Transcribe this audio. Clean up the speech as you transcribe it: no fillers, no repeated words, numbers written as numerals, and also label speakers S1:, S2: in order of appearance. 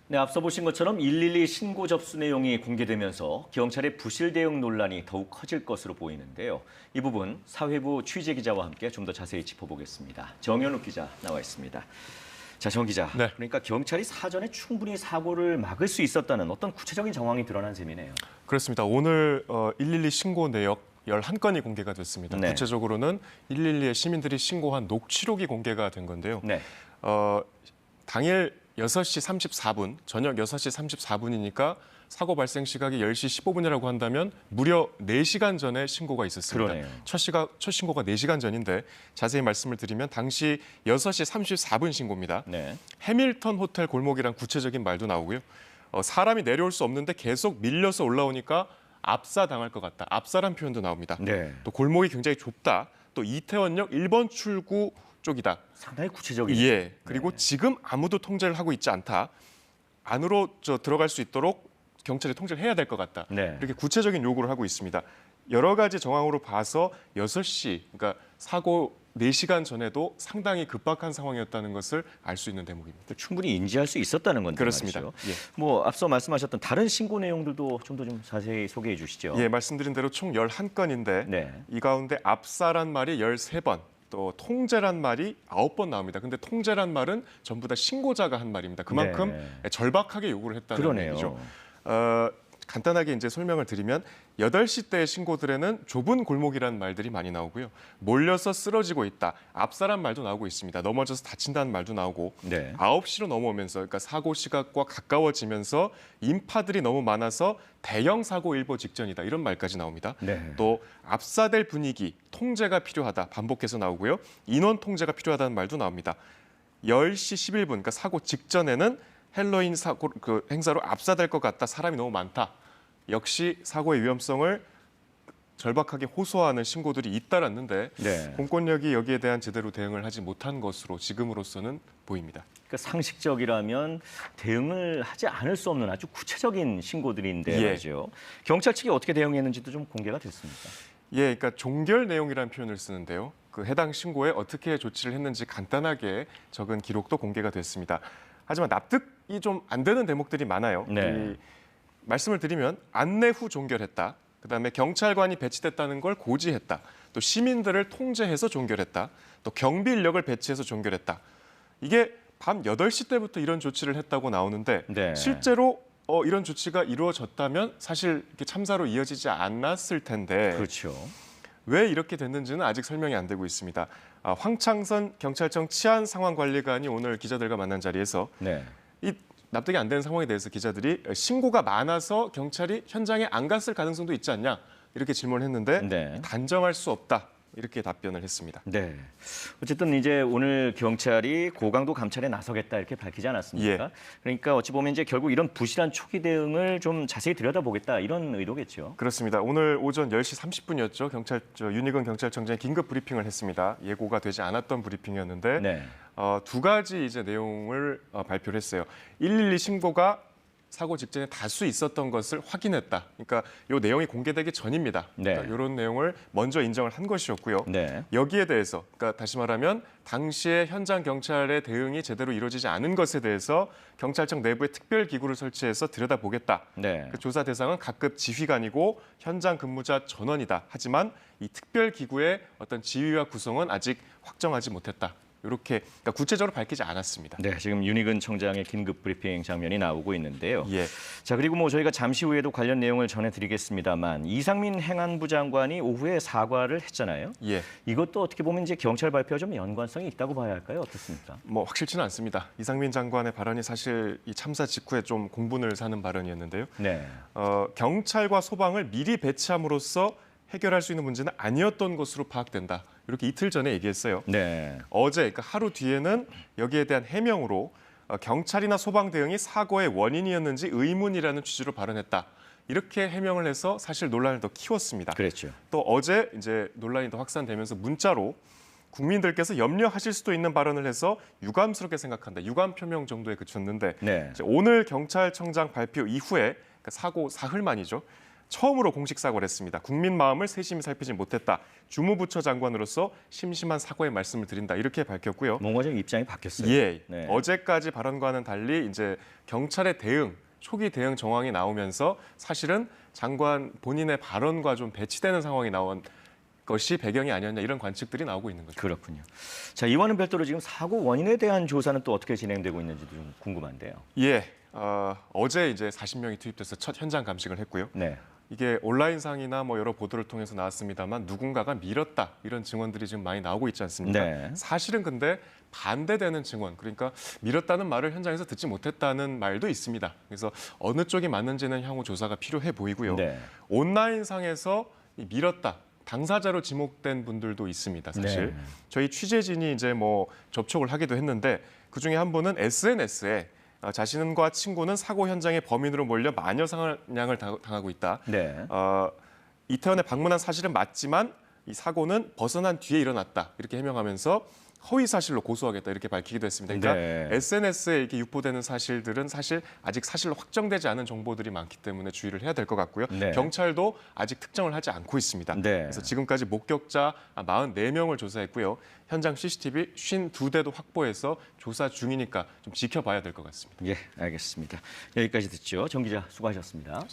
S1: 네, 앞서 보신 것처럼 112 신고 접수 내용이 공개되면서 경찰의 부실 대응 논란이 더욱 커질 것으로 보이는데요. 이 부분 사회부 취재 기자와 함께 좀 더 자세히 짚어보겠습니다. 정현욱 기자 나와 있습니다. 자, 정 기자.
S2: 네.
S1: 그러니까 경찰이 사전에 충분히 사고를 막을 수 있었다는 어떤 구체적인 정황이 드러난 셈이네요.
S2: 그렇습니다. 오늘 112 신고 내역 11건이 공개가 됐습니다.
S1: 네.
S2: 구체적으로는 112에 시민들이 신고한 녹취록이 공개가 된 건데요.
S1: 네.
S2: 당일 6시 34분, 저녁 6시 34분이니까 사고 발생 시각이 10시 15분이라고 한다면 무려 4시간 전에 신고가 있었습니다.
S1: 그러네요.
S2: 첫 신고가 4시간 전인데 자세히 말씀을 드리면 당시 6시 34분 신고입니다.
S1: 네.
S2: 해밀턴 호텔 골목이란 구체적인 말도 나오고요. 사람이 내려올 수 없는데 계속 밀려서 올라오니까 압사당할 것 같다. 압사란 표현도 나옵니다.
S1: 네.
S2: 또 골목이 굉장히 좁다. 또 이태원역 1번 출구 쪽이다.
S1: 상당히 구체적이네요.
S2: 예. 그리고 지금 아무도 통제를 하고 있지 않다. 안으로 들어갈 수 있도록 경찰이 통제를 해야 될 것 같다.
S1: 네.
S2: 이렇게 구체적인 요구를 하고 있습니다. 여러 가지 정황으로 봐서 6시, 그러니까 사고 4시간 전에도 상당히 급박한 상황이었다는 것을 알 수 있는 대목입니다.
S1: 충분히 인지할 수 있었다는 건데
S2: 그렇습니다.
S1: 말이죠.
S2: 예.
S1: 뭐 앞서 말씀하셨던 다른 신고 내용들도 좀 더 좀 자세히 소개해 주시죠.
S2: 예, 말씀드린 대로 총 11건인데
S1: 네.
S2: 이 가운데 압사란 말이 13번, 또 통제란 말이 9번 나옵니다. 근데 통제란 말은 전부 다 신고자가 한 말입니다. 그만큼
S1: 네.
S2: 절박하게 요구를 했다는
S1: 그러네요.
S2: 얘기죠. 간단하게 이제 설명을 드리면 8시 때 신고들에는 좁은 골목이라는 말들이 많이 나오고요. 몰려서 쓰러지고 있다. 압사란 말도 나오고 있습니다. 넘어져서 다친다는 말도 나오고
S1: 네.
S2: 9시로 넘어오면서 그러니까 사고 시각과 가까워지면서 인파들이 너무 많아서 대형 사고 일보 직전이다. 이런 말까지 나옵니다.
S1: 네.
S2: 또 압사될 분위기, 통제가 필요하다. 반복해서 나오고요. 인원 통제가 필요하다는 말도 나옵니다. 10시 11분, 그러니까 사고 직전에는 헬로윈 사고 행사로 압사될 것 같다. 사람이 너무 많다. 역시 사고의 위험성을 절박하게 호소하는 신고들이 잇따랐는데
S1: 네.
S2: 공권력이 여기에 대한 제대로 대응을 하지 못한 것으로 지금으로서는 보입니다.
S1: 그러니까 상식적이라면 대응을 하지 않을 수 없는 아주 구체적인 신고들인데
S2: 예.
S1: 말이죠. 경찰 측이 어떻게 대응했는지도 좀 공개가 됐습니까?
S2: 예, 그러니까 종결 내용이라는 표현을 쓰는데요. 그 해당 신고에 어떻게 조치를 했는지 간단하게 적은 기록도 공개가 됐습니다. 하지만 납득이 좀 안 되는 대목들이 많아요.
S1: 네.
S2: 말씀을 드리면 안내 후 종결했다. 그다음에 경찰관이 배치됐다는 걸 고지했다. 또 시민들을 통제해서 종결했다. 또 경비 인력을 배치해서 종결했다. 이게 밤 8시 때부터 이런 조치를 했다고 나오는데
S1: 네.
S2: 실제로 이런 조치가 이루어졌다면 사실 이렇게 참사로 이어지지 않았을 텐데
S1: 그렇죠.
S2: 왜 이렇게 됐는지는 아직 설명이 안 되고 있습니다. 황창선 경찰청 치안상황관리관이 오늘 기자들과 만난 자리에서
S1: 네.
S2: 이 납득이 안 되는 상황에 대해서 기자들이 신고가 많아서 경찰이 현장에 안 갔을 가능성도 있지 않냐 이렇게 질문을 했는데
S1: 네.
S2: 단정할 수 없다 이렇게 답변을 했습니다.
S1: 네. 어쨌든 이제 오늘 경찰이 고강도 감찰에 나서겠다 이렇게 밝히지 않았습니까?
S2: 예.
S1: 그러니까 어찌 보면 이제 결국 이런 부실한 초기 대응을 좀 자세히 들여다보겠다 이런 의도겠죠.
S2: 그렇습니다. 오늘 오전 10시 30분이었죠. 윤희근 경찰청장이 긴급 브리핑을 했습니다. 예고가 되지 않았던 브리핑이었는데
S1: 네.
S2: 두 가지 이제 내용을 발표를 했어요. 112 신고가 사고 직전에 다수 있었던 것을 확인했다. 그러니까 이 내용이 공개되기 전입니다.
S1: 네.
S2: 그러니까 이런 내용을 먼저 인정을 한 것이었고요.
S1: 네.
S2: 여기에 대해서, 그러니까 다시 말하면 당시에 현장 경찰의 대응이 제대로 이루어지지 않은 것에 대해서 경찰청 내부에 특별 기구를 설치해서 들여다보겠다.
S1: 네.
S2: 그 조사 대상은 각급 지휘관이고 현장 근무자 전원이다. 하지만 이 특별 기구의 어떤 지위와 구성은 아직 확정하지 못했다. 이렇게 그러니까 구체적으로 밝히지 않았습니다.
S1: 네, 지금 윤희근 청장의 긴급 브리핑 장면이 나오고 있는데요.
S2: 예.
S1: 자, 그리고 뭐 저희가 잠시 후에도 관련 내용을 전해드리겠습니다만 이상민 행안부 장관이 오후에 사과를 했잖아요.
S2: 예.
S1: 이것도 어떻게 보면 이제 경찰 발표와 좀 연관성이 있다고 봐야 할까요? 어떻습니까?
S2: 뭐 확실치는 않습니다. 이상민 장관의 발언이 사실 이 참사 직후에 좀 공분을 사는 발언이었는데요.
S1: 네.
S2: 경찰과 소방을 미리 배치함으로써 해결할 수 있는 문제는 아니었던 것으로 파악된다. 이렇게 이틀 전에 얘기했어요.
S1: 네.
S2: 어제, 그러니까 하루 뒤에는 여기에 대한 해명으로 경찰이나 소방 대응이 사고의 원인이었는지 의문이라는 취지로 발언했다. 이렇게 해명을 해서 사실 논란을 더 키웠습니다.
S1: 그랬죠.
S2: 또 어제 이제 논란이 더 확산되면서 문자로 국민들께서 염려하실 수도 있는 발언을 해서 유감스럽게 생각한다. 유감 표명 정도에 그쳤는데
S1: 네.
S2: 이제 오늘 경찰청장 발표 이후에 그러니까 사고 사흘 만이죠. 처음으로 공식 사과를 했습니다. 국민 마음을 세심히 살피지 못했다. 주무부처 장관으로서 심심한 사과의 말씀을 드린다. 이렇게 밝혔고요.
S1: 뭔가 좀 입장이 바뀌었어요.
S2: 예,
S1: 네.
S2: 어제까지 발언과는 달리 이제 경찰의 대응, 초기 대응 정황이 나오면서 사실은 장관 본인의 발언과 좀 배치되는 상황이 나온 것이 배경이 아니었냐 이런 관측들이 나오고 있는 거죠.
S1: 그렇군요. 자, 이와는 별도로 지금 사고 원인에 대한 조사는 또 어떻게 진행되고 있는지도 좀 궁금한데요.
S2: 예, 어제 이제 40명이 투입돼서 첫 현장 감식을 했고요.
S1: 네.
S2: 이게 온라인상이나 뭐 여러 보도를 통해서 나왔습니다만 누군가가 밀었다 이런 증언들이 지금 많이 나오고 있지 않습니까?
S1: 네.
S2: 사실은 근데 반대되는 증언, 그러니까 밀었다는 말을 현장에서 듣지 못했다는 말도 있습니다. 그래서 어느 쪽이 맞는지는 향후 조사가 필요해 보이고요.
S1: 네.
S2: 온라인상에서 이 밀었다. 당사자로 지목된 분들도 있습니다. 사실
S1: 네.
S2: 저희 취재진이 이제 뭐 접촉을 하기도 했는데 그 중에 한 분은 SNS에 자신과 친구는 사고 현장에 범인으로 몰려 마녀 사냥을 당하고 있다.
S1: 네.
S2: 이태원에 방문한 사실은 맞지만 이 사고는 벗어난 뒤에 일어났다. 이렇게 해명하면서 허위 사실로 고소하겠다 이렇게 밝히기도 했습니다. 그러니까
S1: 네.
S2: SNS에 이렇게 유포되는 사실들은 사실 아직 사실로 확정되지 않은 정보들이 많기 때문에 주의를 해야 될 것 같고요.
S1: 네.
S2: 경찰도 아직 특정을 하지 않고 있습니다.
S1: 네.
S2: 그래서 지금까지 목격자 44명을 조사했고요. 현장 CCTV 52대도 확보해서 조사 중이니까 좀 지켜봐야 될 것 같습니다.
S1: 예, 알겠습니다. 여기까지 듣죠. 정 기자 수고하셨습니다.